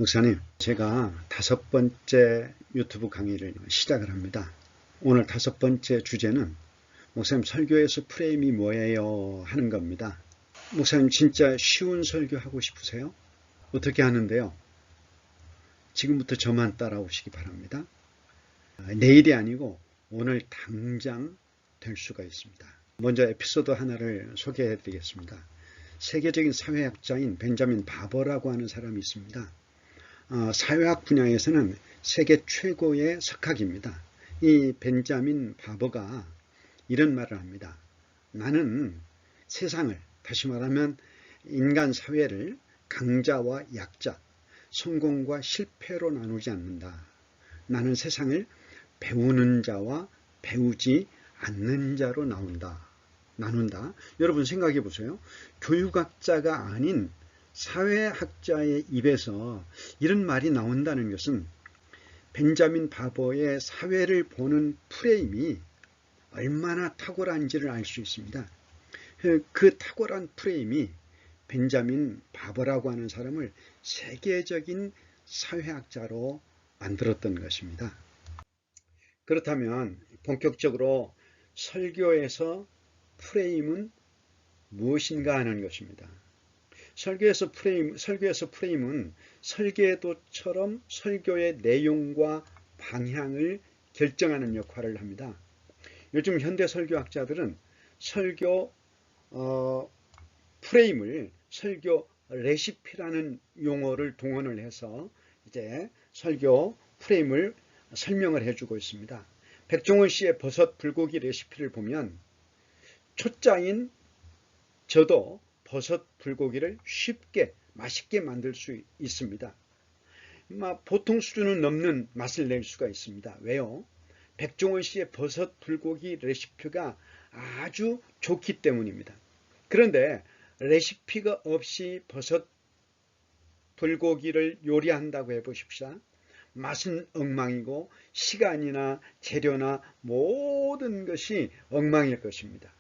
목사님, 제가 5번째 유튜브 강의를 시작을 합니다. 오늘 5번째 주제는 목사님 설교에서 프레임이 뭐예요? 하는 겁니다. 목사님 진짜 쉬운 설교 하고 싶으세요? 어떻게 하는데요? 지금부터 저만 따라오시기 바랍니다. 내일이 아니고 오늘 당장 될 수가 있습니다. 먼저 에피소드 하나를 소개해 드리겠습니다. 세계적인 사회학자인 벤자민 바버라고 하는 사람이 있습니다. 사회학 분야에서는 세계 최고의 석학입니다. 이 벤자민 바버가 이런 말을 합니다. 나는 세상을, 다시 말하면 인간 사회를 강자와 약자, 성공과 실패로 나누지 않는다. 나는 세상을 배우는 자와 배우지 않는 자로 나눈다. 여러분 생각해 보세요. 교육학자가 아닌 사회학자의 입에서 이런 말이 나온다는 것은 벤자민 바버의 사회를 보는 프레임이 얼마나 탁월한지를 알 수 있습니다. 그 탁월한 프레임이 벤자민 바버라고 하는 사람을 세계적인 사회학자로 만들었던 것입니다. 그렇다면 본격적으로 설교에서 프레임은 무엇인가 하는 것입니다. 설교에서 프레임은 설계도처럼 설교의 내용과 방향을 결정하는 역할을 합니다. 요즘 현대 설교학자들은 설교 프레임을 설교 레시피라는 용어를 동원을 해서 이제 설교 프레임을 설명을 해주고 있습니다. 백종원 씨의 버섯 불고기 레시피를 보면 초짜인 저도 버섯 불고기를 쉽게 맛있게 만들 수 있습니다. 보통 수준은 넘는 맛을 낼 수가 있습니다. 왜요? 백종원 씨의 버섯 불고기 레시피가 아주 좋기 때문입니다. 그런데 레시피가 없이 버섯 불고기를 요리한다고 해보십시오. 맛은 엉망이고 시간이나 재료나 모든 것이 엉망일 것입니다.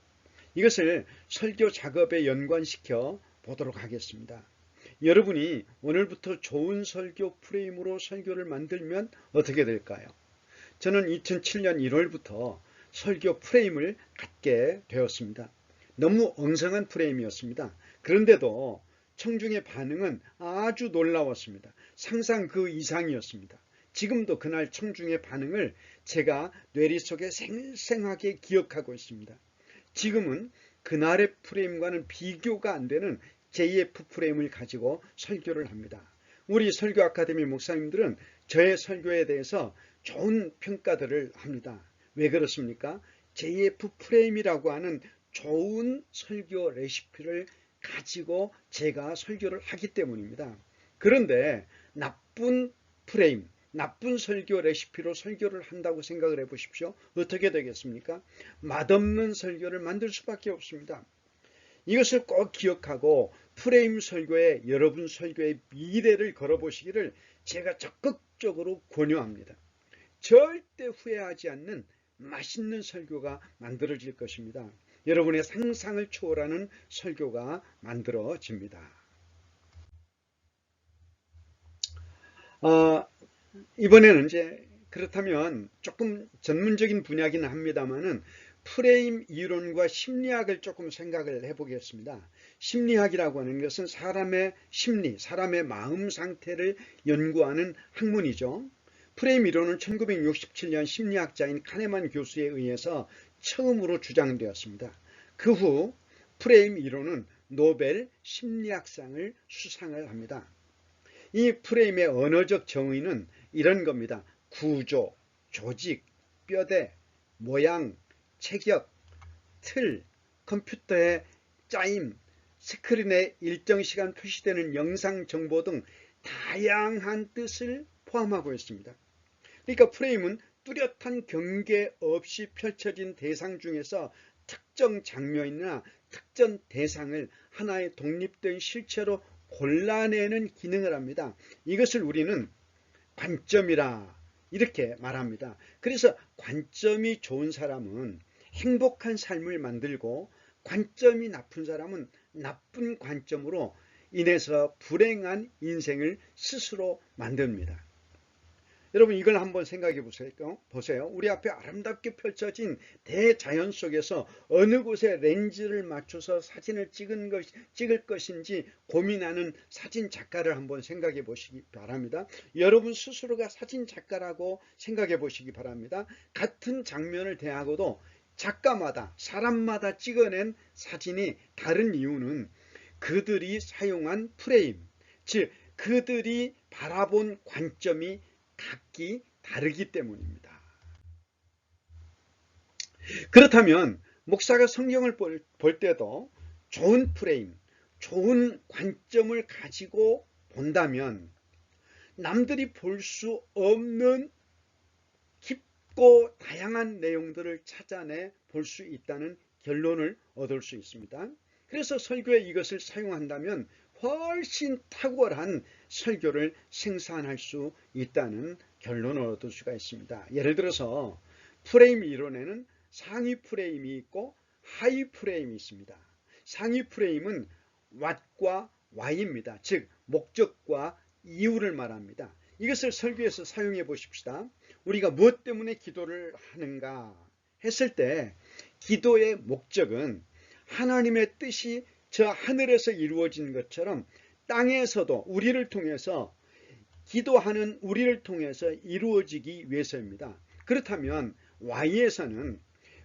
이것을 설교 작업에 연관시켜 보도록 하겠습니다. 여러분이 오늘부터 좋은 설교 프레임으로 설교를 만들면 어떻게 될까요? 저는 2007년 1월부터 설교 프레임을 갖게 되었습니다. 너무 엉성한 프레임이었습니다. 그런데도 청중의 반응은 아주 놀라웠습니다. 상상 그 이상이었습니다. 지금도 그날 청중의 반응을 제가 뇌리 속에 생생하게 기억하고 있습니다. 지금은 그날의 프레임과는 비교가 안 되는 JF 프레임을 가지고 설교를 합니다. 우리 설교 아카데미 목사님들은 저의 설교에 대해서 좋은 평가들을 합니다. 왜 그렇습니까? JF 프레임이라고 하는 좋은 설교 레시피를 가지고 제가 설교를 하기 때문입니다. 그런데 나쁜 프레임, 나쁜 설교 레시피로 설교를 한다고 생각을 해보십시오. 어떻게 되겠습니까? 맛없는 설교를 만들 수밖에 없습니다. 이것을 꼭 기억하고 프레임 설교에 여러분 설교의 미래를 걸어보시기를 제가 적극적으로 권유합니다. 절대 후회하지 않는 맛있는 설교가 만들어질 것입니다. 여러분의 상상을 초월하는 설교가 만들어집니다. 이번에는 이제 그렇다면 조금 전문적인 분야긴 합니다만은 프레임 이론과 심리학을 조금 생각을 해보겠습니다. 심리학이라고 하는 것은 사람의 심리, 사람의 마음 상태를 연구하는 학문이죠. 프레임 이론은 1967년 심리학자인 카네만 교수에 의해서 처음으로 주장되었습니다. 그 후 프레임 이론은 노벨 심리학상을 수상을 합니다. 이 프레임의 언어적 정의는 이런 겁니다. 구조, 조직, 뼈대, 모양, 체격, 틀, 컴퓨터의 짜임, 스크린에 일정 시간 표시되는 영상 정보 등 다양한 뜻을 포함하고 있습니다. 그러니까 프레임은 뚜렷한 경계 없이 펼쳐진 대상 중에서 특정 장면이나 특정 대상을 하나의 독립된 실체로 골라내는 기능을 합니다. 이것을 우리는 관점이라 이렇게 말합니다. 그래서 관점이 좋은 사람은 행복한 삶을 만들고 관점이 나쁜 사람은 나쁜 관점으로 인해서 불행한 인생을 스스로 만듭니다. 여러분 이걸 한번 생각해 보세요. 우리 앞에 아름답게 펼쳐진 대자연 속에서 어느 곳에 렌즈를 맞춰서 사진을 찍을 것인지 고민하는 사진 작가를 한번 생각해 보시기 바랍니다. 여러분 스스로가 사진 작가라고 생각해 보시기 바랍니다. 같은 장면을 대하고도 작가마다 사람마다 찍어낸 사진이 다른 이유는 그들이 사용한 프레임, 즉 그들이 바라본 관점이 각기 다르기 때문입니다. 그렇다면 목사가 성경을 볼 때도 좋은 프레임, 좋은 관점을 가지고 본다면 남들이 볼 수 없는 깊고 다양한 내용들을 찾아내 볼 수 있다는 결론을 얻을 수 있습니다. 그래서 설교에 이것을 사용한다면 훨씬 탁월한 설교를 생산할 수 있다는 결론을 얻을 수가 있습니다. 예를 들어서 프레임 이론에는 상위 프레임이 있고 하위 프레임이 있습니다. 상위 프레임은 what과 why입니다. 즉 목적과 이유를 말합니다. 이것을 설교에서 사용해 보십시다. 우리가 무엇 때문에 기도를 하는가 했을 때 기도의 목적은 하나님의 뜻이 저 하늘에서 이루어진 것처럼 땅에서도 우리를 통해서 기도하는 우리를 통해서 이루어지기 위해서입니다. 그렇다면 Y에서는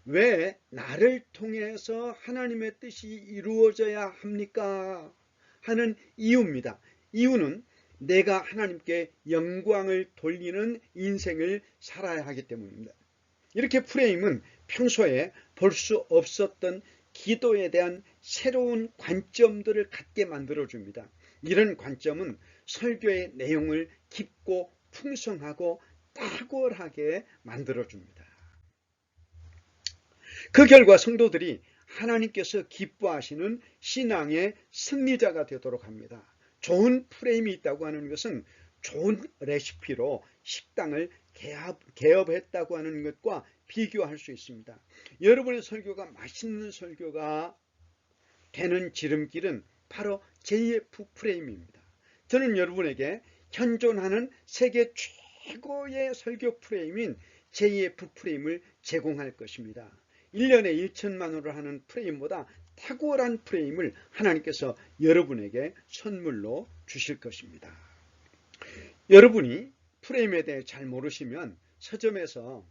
왜 나를 통해서 하나님의 뜻이 이루어져야 합니까? 하는 이유입니다. 이유는 내가 하나님께 영광을 돌리는 인생을 살아야 하기 때문입니다. 이렇게 프레임은 평소에 볼 수 없었던 기도에 대한 새로운 관점들을 갖게 만들어줍니다. 이런 관점은 설교의 내용을 깊고 풍성하고 탁월하게 만들어줍니다. 그 결과 성도들이 하나님께서 기뻐하시는 신앙의 승리자가 되도록 합니다. 좋은 프레임이 있다고 하는 것은 좋은 레시피로 식당을 개업했다고 하는 것과 비교할 수 있습니다. 여러분의 설교가 맛있는 설교가 되는 지름길은 바로 JF 프레임입니다. 저는 여러분에게 현존하는 세계 최고의 설교 프레임인 JF 프레임을 제공할 것입니다. 1년에 1천만 원을 하는 프레임보다 탁월한 프레임을 하나님께서 여러분에게 선물로 주실 것입니다. 여러분이 프레임에 대해 잘 모르시면 서점에서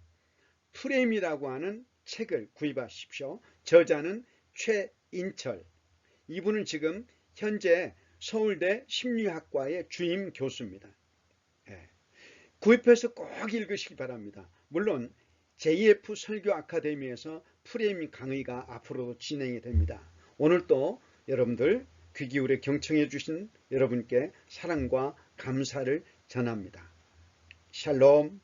프레임이라고 하는 책을 구입하십시오. 저자는 최인철. 이분은 지금 현재 서울대 심리학과의 주임 교수입니다. 구입해서 꼭 읽으시기 바랍니다. 물론 JF 설교 아카데미에서 프레임 강의가 앞으로도 진행이 됩니다. 오늘도 여러분들 귀 기울여 경청해 주신 여러분께 사랑과 감사를 전합니다. 샬롬.